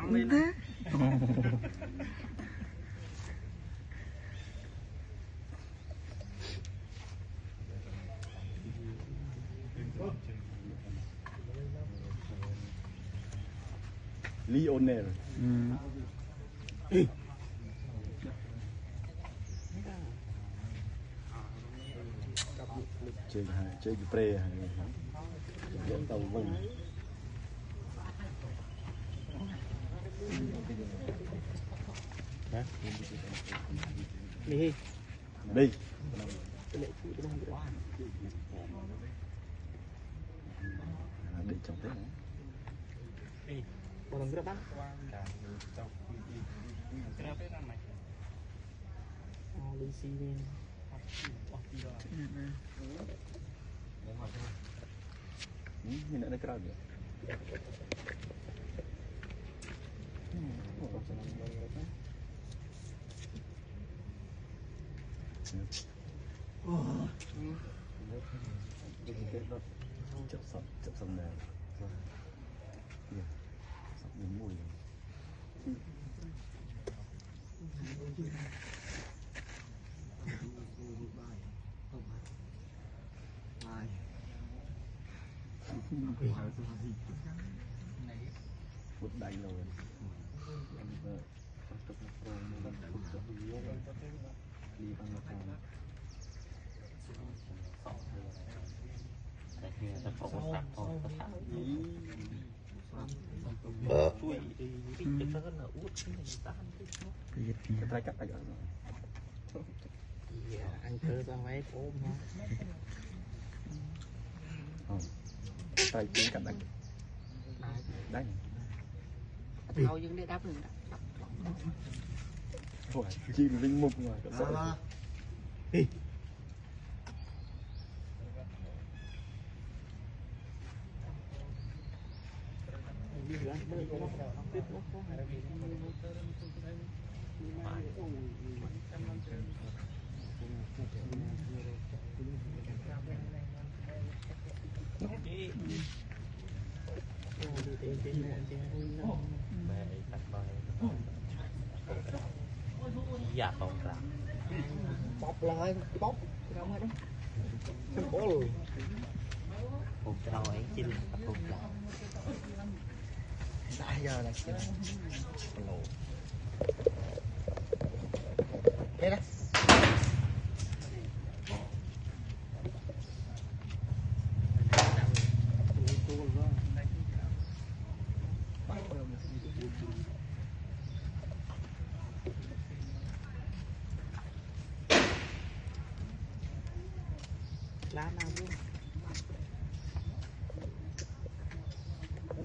Lionel chơi cái pre dẫn tàu vùng đi đi để trong thế này bằng cái bác ini ada kerja. Chụp sầm này. Sắp đến mùi. Bút đánh rồi đi bằng một con chui đi nó rất là út cái cắt tay rồi anh cơ ra máy ôm nó tay chỉ cắt đánh đấy đâu dừng để đáp được chim linh mục mà sợ đi dạ không cả bóc lại bóc không hết đấy không có rồi một đầu ấy chinh phục lại giờ là kia đây đấy lá nào luôn